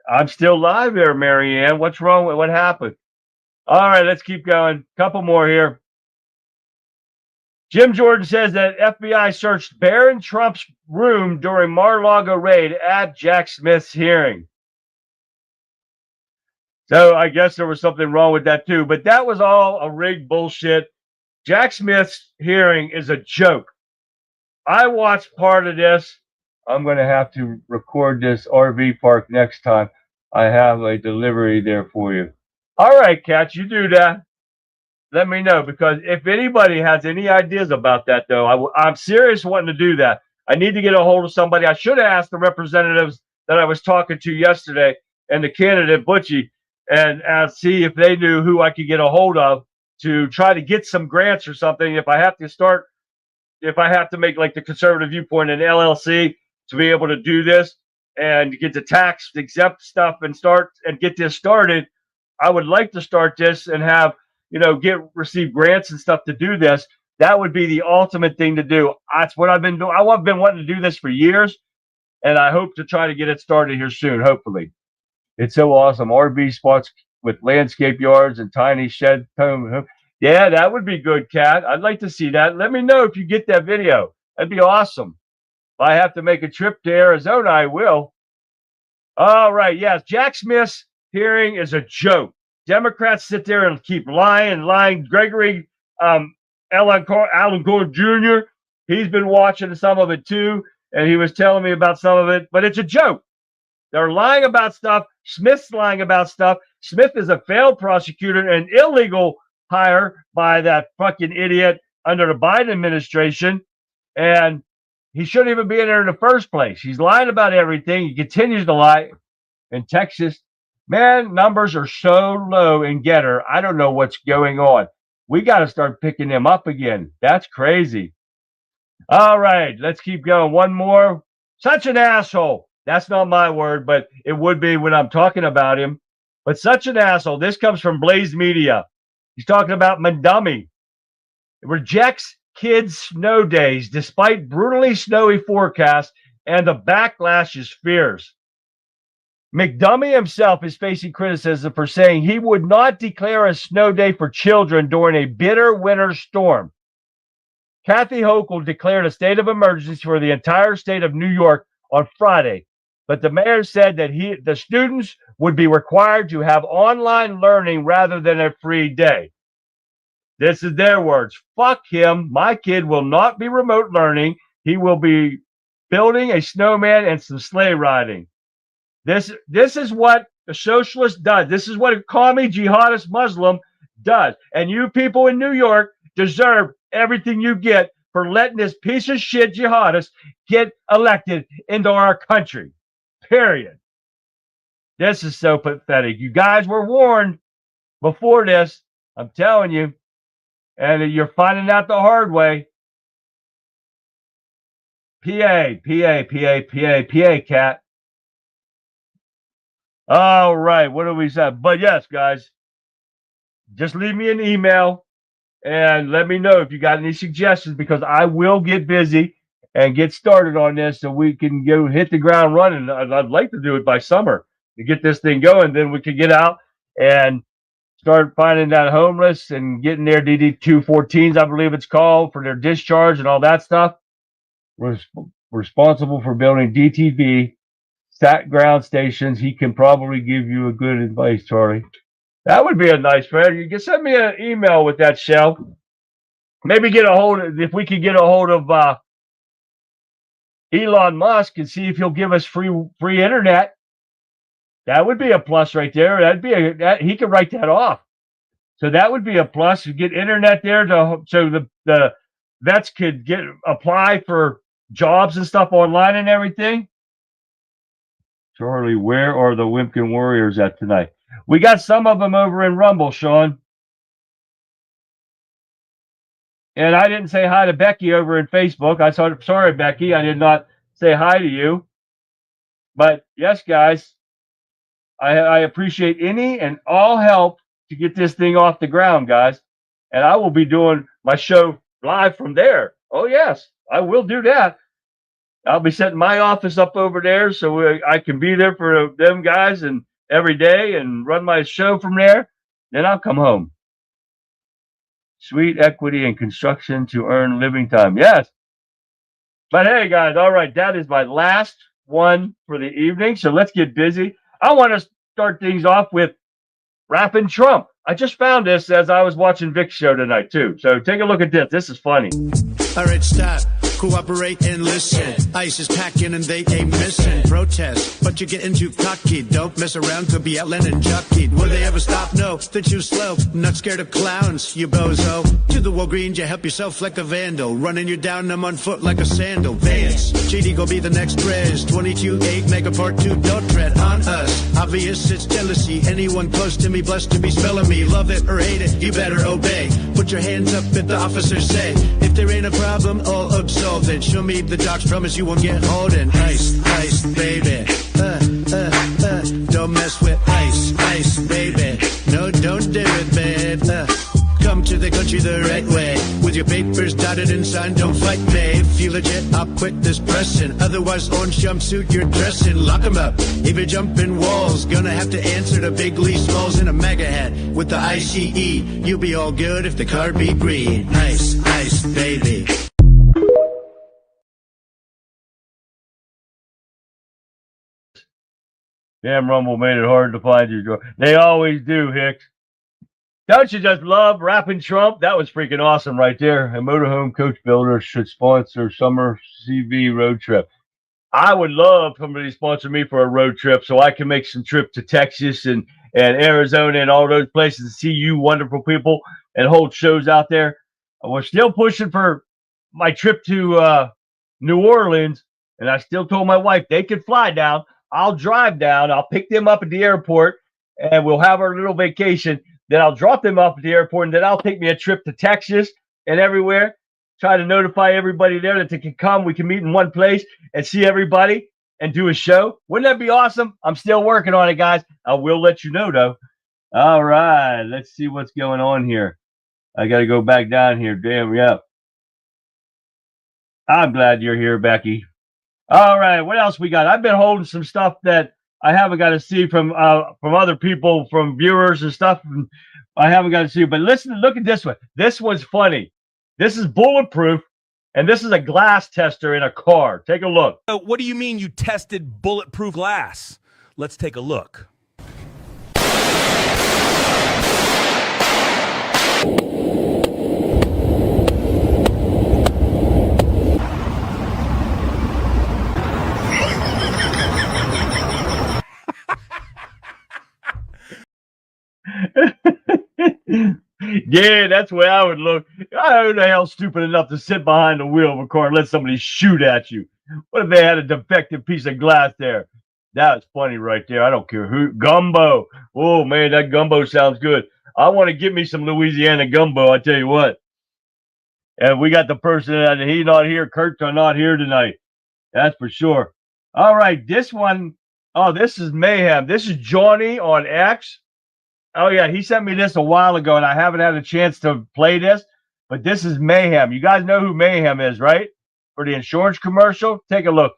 Speaker 1: I'm still live here, Mary Ann. What's wrong with what happened? All right, let's keep going. Couple more here. Jim Jordan says that FBI searched Barron Trump's room during Mar-a-Lago raid at Jack Smith's hearing. So I guess there was something wrong with that too, but that was all a rigged bullshit. Jack Smith's hearing is a joke. I watched part of this. I'm going to have to record this RV park next time. I have a delivery there for you. All right, Kat, you do that. Let me know, because if anybody has any ideas about that, though, I'm serious wanting to do that. I need to get a hold of somebody. I should have asked the representatives that I was talking to yesterday and the candidate, Butchie, and see if they knew who I could get a hold of to try to get some grants or something. If I have to make like the Conservative Viewpoint an LLC to be able to do this and get the tax exempt stuff and get this started, I would like to start this and have, receive grants and stuff to do this. That would be the ultimate thing to do. That's what I've been doing. I've been wanting to do this for years, and I hope to try to get it started here soon, hopefully. It's so awesome. RV spots with landscape yards and tiny shed home. Yeah, that would be good, Kat. I'd like to see that. Let me know if you get that video. That'd be awesome. If I have to make a trip to Arizona, I will. All right, yes. Jack Smith's hearing is a joke. Democrats sit there and keep lying. Gregory Alan Gore Jr., he's been watching some of it too, and he was telling me about some of it, but it's a joke. They're lying about stuff. Smith's lying about stuff. Smith is a failed prosecutor, an illegal hire by that fucking idiot under the Biden administration, and he shouldn't even be in there in the first place. He's lying about everything. He continues to lie. In Texas, man, numbers are so low in Getter. I don't know what's going on. We got to start picking them up again. That's crazy. All right, let's keep going. One more. Such an asshole. That's not my word, but it would be when I'm talking about him. But such an asshole. This comes from Blaze Media. He's talking about Mandummy. It rejects kids' snow days despite brutally snowy forecasts, and the backlash is fierce. McDummy himself is facing criticism for saying he would not declare a snow day for children during a bitter winter storm. Kathy Hochul declared a state of emergency for the entire state of New York on Friday, but the mayor said that the students would be required to have online learning rather than a free day. This is their words. Fuck him. My kid will not be remote learning. He will be building a snowman and some sleigh riding. This is what a socialist does. This is what a commie jihadist Muslim does. And you people in New York deserve everything you get for letting this piece of shit jihadist get elected into our country. Period. This is so pathetic. You guys were warned before this. I'm telling you. And you're finding out the hard way. PA, cat. All right, what do we say? But yes, guys, just leave me an email and let me know if you got any suggestions, because I will get busy and get started on this so we can go hit the ground running. I'd like to do it by summer to get this thing going. Then we can get out and start finding that homeless and getting their DD-214s, I believe it's called, for their discharge and all that stuff. We're responsible for building DTV sat ground stations. He can probably give you a good advice, Charlie. That would be a nice friend. You can send me an email with that, Shell. Maybe if we could get a hold of Elon Musk and see if he'll give us free internet. That would be a plus right there. He could write that off. So that would be a plus. You get internet there so the vets could apply for jobs and stuff online and everything. Charlie, where are the Wimpkin Warriors at tonight? We got some of them over in Rumble, Sean. And I didn't say hi to Becky over in Facebook. Sorry, Becky, I did not say hi to you. But yes, guys, I appreciate any and all help to get this thing off the ground, guys. And I will be doing my show live from there. Oh, yes, I will do that. I'll be setting my office up over there so I can be there for them guys and every day and run my show from there. Then I'll come home. Sweet equity and construction to earn living time. Yes. But hey, guys, all right, that is my last one for the evening. So let's get busy. I want to start things off with rapping Trump. I just found this as I was watching Vic's show tonight, too. So take a look at this. This is funny.
Speaker 6: All right, stop. Cooperate and listen. ICE is packing and they ain't missing. Protest, but you're getting too cocky. Don't mess around, could be outland and jockeyed. Will they ever stop? No, they're too slow. Not scared of clowns, you bozo. To the Walgreens, you help yourself like a vandal. Running you down, I'm on foot like a sandal. Vance, GD go be the next Prez. 22-8, mega part 2, don't tread on us. Obvious, it's jealousy. Anyone close to me, blessed to be smelling me. Love it or hate it, you better obey. Put your hands up if the officers say. If there ain't a problem, all absolve it. Show me the docs, promise you won't get holding. Ice, ice, baby. Don't mess with ice, ice, baby. No, don't do it, babe. Come to the country the right way. With your papers dotted and signed, don't fight me. If you legit, I'll quit this pressing. Otherwise, orange jumpsuit you're dressing. Lock 'em up, if you're jumping walls. Gonna have to answer to Big Lee Smalls in a MAGA hat. With the ICE, you'll be all good if the car be green. Ice, ice, baby.
Speaker 1: Damn, Rumble made it hard to find you. They always do, Hicks. Don't you just love rapping Trump? That was freaking awesome right there. A motorhome coach builder should sponsor summer CV road trip. I would love somebody to sponsor me for a road trip so I can make some trip to Texas and Arizona and all those places and see you wonderful people and hold shows out there. We're still pushing for my trip to New Orleans, and I still told my wife they could fly down. I'll drive down. I'll pick them up at the airport, and we'll have our little vacation. Then I'll drop them off at the airport, and then I'll take me a trip to Texas and everywhere. Try to notify everybody there that they can come. We can meet in one place and see everybody and do a show. Wouldn't that be awesome? I'm still working on it, guys. I will let you know, though. All right. Let's see what's going on here. I got to go back down here. Damn, yeah. I'm glad you're here, Becky. All right. What else we got? I've been holding some stuff that I haven't got to see from other people, from viewers and stuff. I haven't got to see. But listen, look at this one. This one's funny. This is bulletproof, and this is a glass tester in a car. Take a look.
Speaker 7: What do you mean you tested bulletproof glass? Let's take a look.
Speaker 1: Yeah, that's the way I would look. Who the hell's stupid enough to sit behind the wheel of a car and let somebody shoot at you? What if they had a defective piece of glass there? That's funny right there. I don't care who. Gumbo. Oh, man, that gumbo sounds good. I want to get me some Louisiana gumbo, I tell you what. And we got the person that he's not here. Kurt's not here tonight. That's for sure. All right, this one. Oh, this is mayhem. This is Johnny on X. Oh, yeah, he sent me this a while ago, and I haven't had a chance to play this, but this is Mayhem. You guys know who Mayhem is, right? For the insurance commercial? Take a look.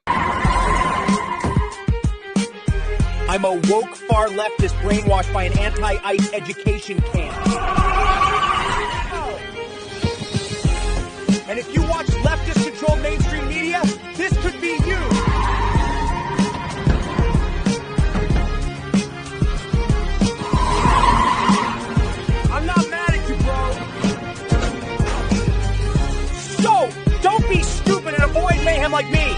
Speaker 8: I'm a woke far leftist brainwashed by an anti-ICE education camp. And if you watch leftist-controlled mainstream media, this could be you. I'm not mad at you, bro. So, don't be stupid and avoid mayhem like me.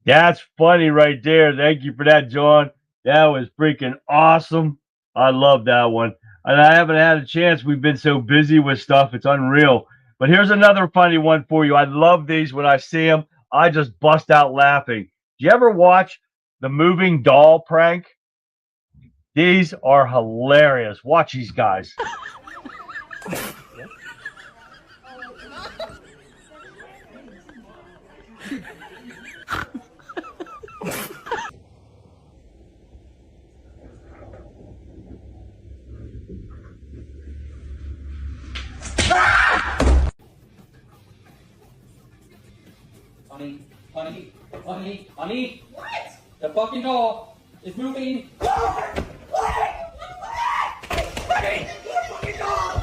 Speaker 1: That's funny right there. Thank you for that, John. That was freaking awesome. I love that one. And I haven't had a chance. We've been so busy with stuff. It's unreal. But here's another funny one for you. I love these when I see them. I just bust out laughing. Do you ever watch the moving doll prank? These are hilarious. Watch these guys.
Speaker 9: Honey, what? The fucking doll is moving. Honey, the fucking doll.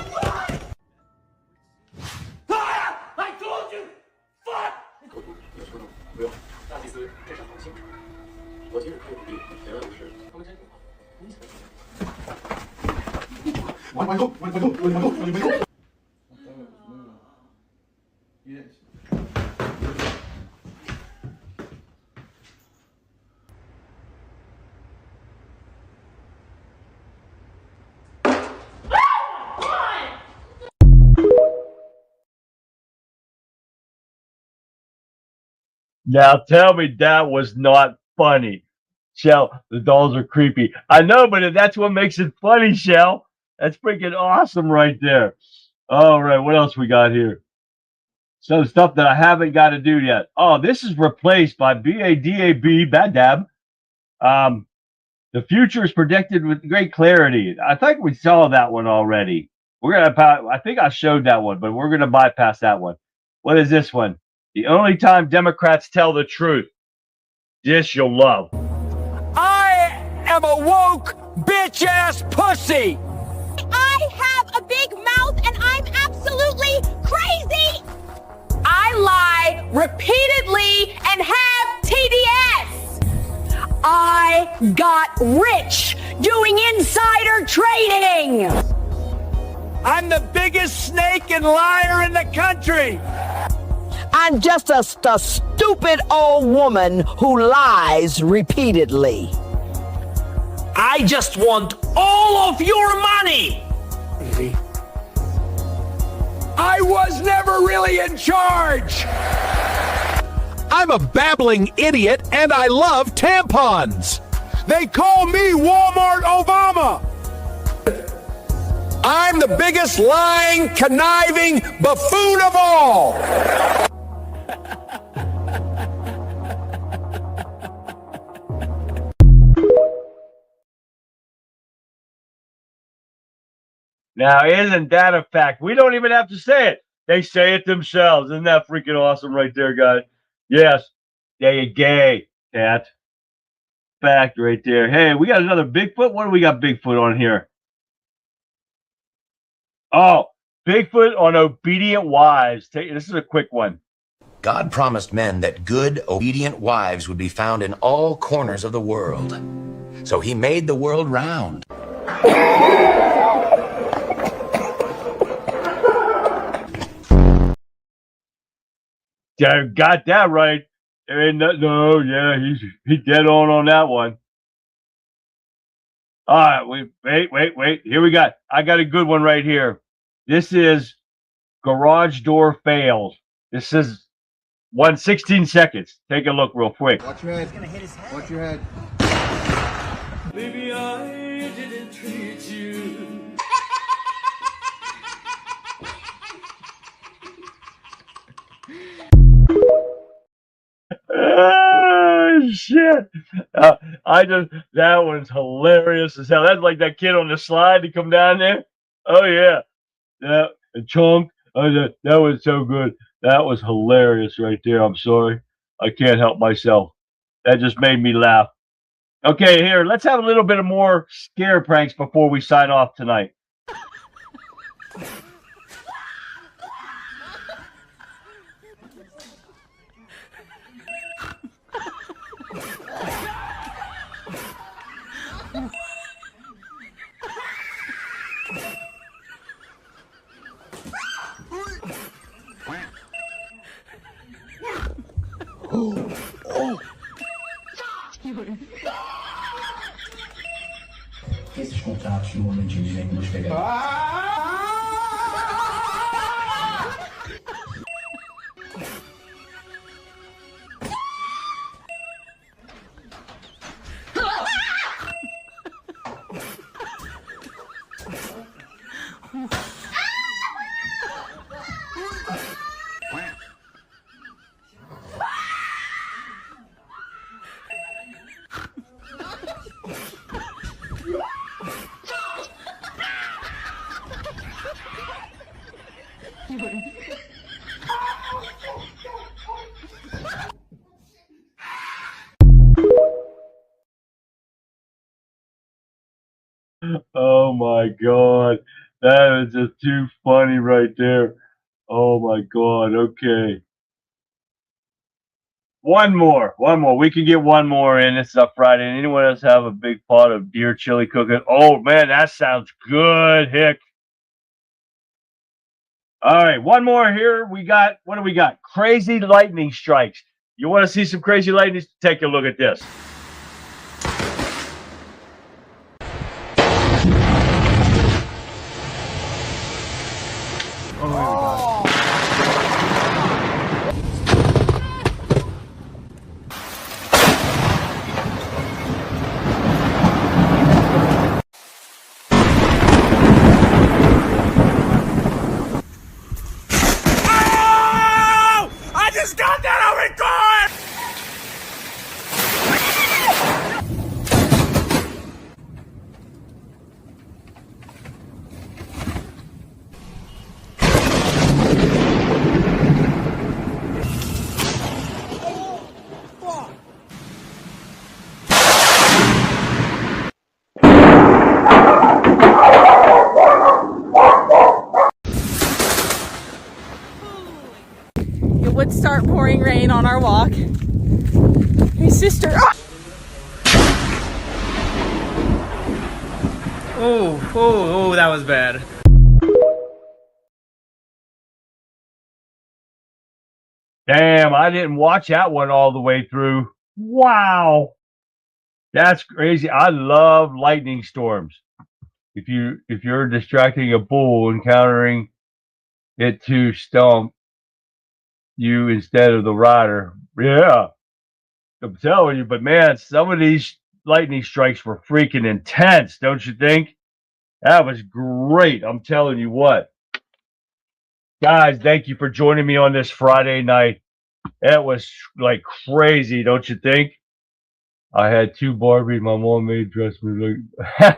Speaker 9: Ah, I told you. Fuck. 不用，大祭司这是好心。我今日可以不必，别的不是他们真挺好。我够。
Speaker 1: Now tell me that was not funny. Shell, the dolls are creepy. I know, but that's what makes it funny, Shell. That's freaking awesome right there. All right, what else we got here? Some stuff that I haven't got to do yet. Oh, this is replaced by BADAB, Bad Dab. The future is predicted with great clarity. I think we saw that one already. I think I showed that one, but we're gonna bypass that one. What is this one? The only time Democrats tell the truth. This you'll love.
Speaker 8: I am a woke bitch-ass pussy.
Speaker 3: I have a big mouth and I'm absolutely crazy!
Speaker 8: I lie repeatedly and have TDS. I got rich doing insider trading. I'm the biggest snake and liar in the country.
Speaker 10: I'm just a stupid old woman who lies repeatedly.
Speaker 8: I just want all of your money. I was never really in charge.
Speaker 11: I'm a babbling idiot and I love tampons.
Speaker 8: They call me Walmart Obama. I'm the biggest lying, conniving buffoon of all.
Speaker 1: Now, isn't that a fact? We don't even have to say it. They say it themselves. Isn't that freaking awesome right there, guys? Yes. They gay, cat. Fact right there. Hey, we got another Bigfoot. What do we got Bigfoot on here? Oh, Bigfoot on obedient wives. This is a quick one.
Speaker 12: God promised men that good, obedient wives would be found in all corners of the world. So he made the world round.
Speaker 1: Yeah, got that right. Yeah, he's dead on that one. All right, wait. Here we got. I got a good one right here. This is garage door fails. This is 16 seconds. Take a look real quick.
Speaker 13: Watch your head. He's gonna hit his head. Watch your head.
Speaker 9: Baby, I didn't treat you.
Speaker 1: Oh, shit. That one's hilarious as hell. That's like that kid on the slide to come down there. Oh, yeah. The chunk. Oh, that was so good. That was hilarious right there. I'm sorry. I can't help myself. That just made me laugh. Okay, here, let's have a little bit of more scare pranks before we sign off tonight.
Speaker 9: Esses contratos normalmente eles vêm nos pegar.
Speaker 1: Oh my god, that is just too funny right there. Oh my god. Okay, one more. We can get one more in. It's a Friday. And anyone else have a big pot of deer chili cooking? Oh man, that sounds good, Hick. All right, one more here. We got, what do we got? Crazy lightning strikes. You want to see some crazy lightning? Take a look at this.
Speaker 2: I just got that on record!
Speaker 14: It would start pouring rain on our walk. Hey, sister. Ah!
Speaker 15: Oh, that was bad.
Speaker 1: Damn, I didn't watch that one all the way through. Wow. That's crazy. I love lightning storms. If you're distracting a bull, encountering it to stump you instead of the rider. Yeah. I'm telling you, but man, some of these lightning strikes were freaking intense, don't you think? That was great. I'm telling you what. Guys, thank you for joining me on this Friday night. That was like crazy, don't you think? I had two Barbies. My mom made dress me like.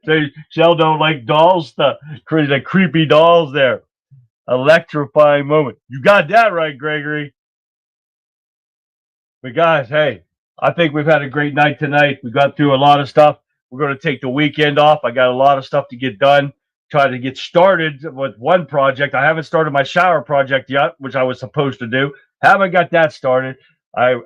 Speaker 1: So Shell don't like dolls stuff. The creepy dolls there. Electrifying moment. You got that right, Gregory. But guys, hey, I think we've had a great night tonight. We got through a lot of stuff. We're going to take the weekend off. I got a lot of stuff to get done. Try to get started with one project. I haven't started my shower project yet, which I was supposed to do. Haven't got that started. I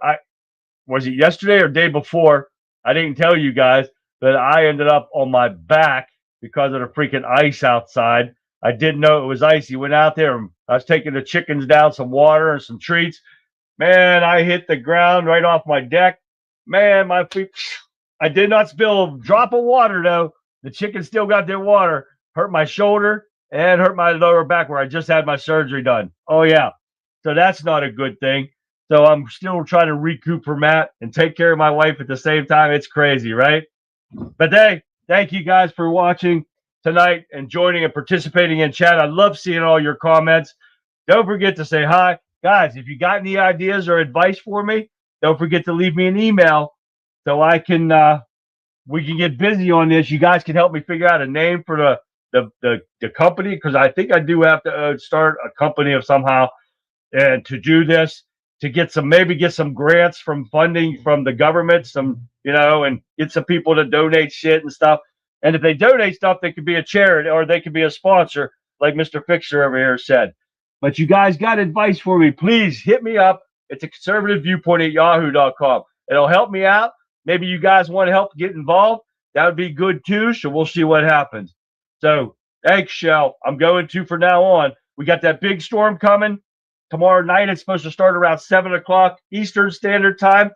Speaker 1: was it yesterday or day before? I didn't tell you guys that I ended up on my back because of the freaking ice outside. I didn't know it was icy. Went out there and I was taking the chickens down some water and some treats. Man, I hit the ground right off my deck. Man, my feet. I did not spill a drop of water though. The chickens still got their water. Hurt my shoulder and hurt my lower back where I just had my surgery done. Oh yeah. So that's not a good thing. So I'm still trying to recoup from that and take care of my wife at the same time. It's crazy, right? But hey, thank you guys for watching tonight and joining and participating in chat. I love seeing all your comments. Don't forget to say hi. Guys, if you got any ideas or advice for me, don't forget to leave me an email so I can we can get busy on this. You guys can help me figure out a name for the company, because I think I do have to start a company of somehow and to do this, to get some, maybe get some grants from funding from the government, some, you know, and get some people to donate shit and stuff. And if they donate stuff, they could be a charity or they could be a sponsor, like Mr. Fixer over here said. But you guys got advice for me, please hit me up. It's a conservative viewpoint at yahoo.com. It'll help me out. Maybe you guys want to help get involved. That would be good too. So we'll see what happens. So thanks, Shell. I'm going to for now on. We got that big storm coming. Tomorrow night, it's supposed to start around 7 o'clock Eastern Standard Time.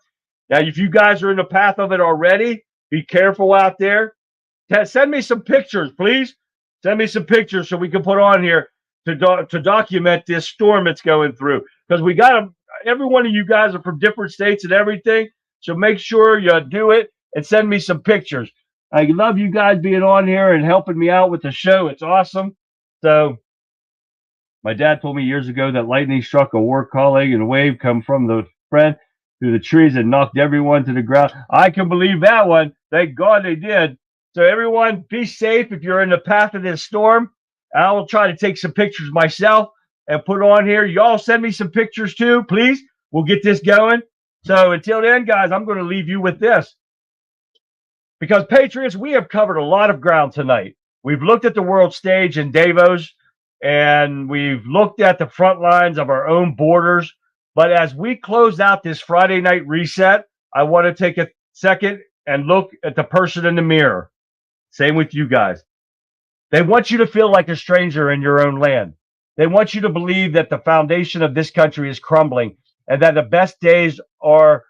Speaker 1: Now, if you guys are in the path of it already, be careful out there. Send me some pictures, please. Send me some pictures so we can put on here to document this storm that's going through. Because we got them. Every one of you guys are from different states and everything. So make sure you do it and send me some pictures. I love you guys being on here and helping me out with the show. It's awesome. So my dad told me years ago that lightning struck a war colleague and a wave come from the friend through the trees and knocked everyone to the ground. I can believe that one. Thank God they did. So everyone, be safe if you're in the path of this storm. I will try to take some pictures myself and put on here. Y'all send me some pictures too, please. We'll get this going. So until then, guys, I'm going to leave you with this. Because, Patriots, we have covered a lot of ground tonight. We've looked at the world stage in Davos, and we've looked at the front lines of our own borders. But as we close out this Friday night reset, I want to take a second and look at the person in the mirror. Same with you guys. They want you to feel like a stranger in your own land. They want you to believe that the foundation of this country is crumbling and that the best days are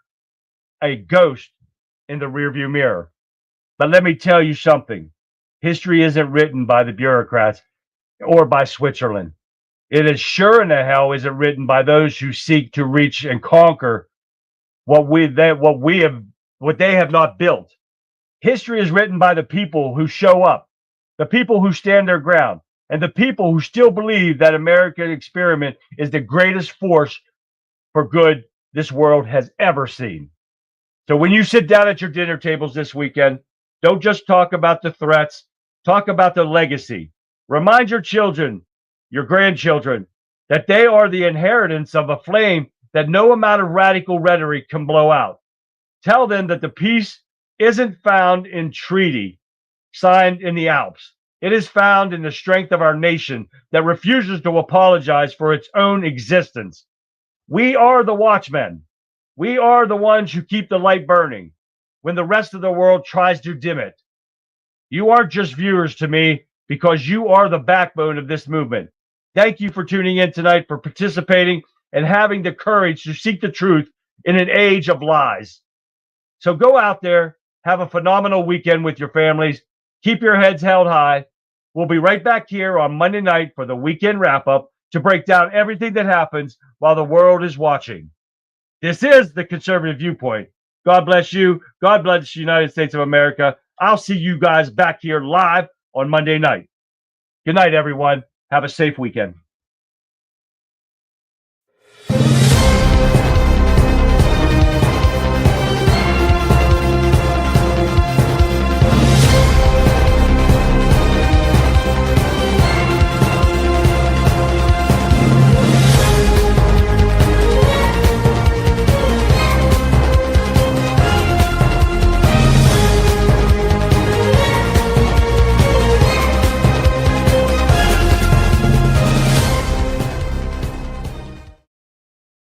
Speaker 1: a ghost in the rearview mirror. But let me tell you something. History isn't written by the bureaucrats or by Switzerland. It is sure in the hell isn't written by those who seek to reach and conquer what they have not built. History is written by the people who show up, the people who stand their ground, and the people who still believe that American experiment is the greatest force for good this world has ever seen. So when you sit down at your dinner tables this weekend, don't just talk about the threats, talk about the legacy. Remind your children, your grandchildren, that they are the inheritance of a flame that no amount of radical rhetoric can blow out. Tell them that the peace isn't found in treaty signed in the Alps. It is found in the strength of our nation that refuses to apologize for its own existence. We are the watchmen. We are the ones who keep the light burning when the rest of the world tries to dim it. You aren't just viewers to me because you are the backbone of this movement. Thank you for tuning in tonight, for participating and having the courage to seek the truth in an age of lies. So go out there, have a phenomenal weekend with your families. Keep your heads held high. We'll be right back here on Monday night for the weekend wrap-up to break down everything that happens while the world is watching. This is the Conservative Viewpoint. God bless you. God bless the United States of America. I'll see you guys back here live on Monday night. Good night, everyone. Have a safe weekend.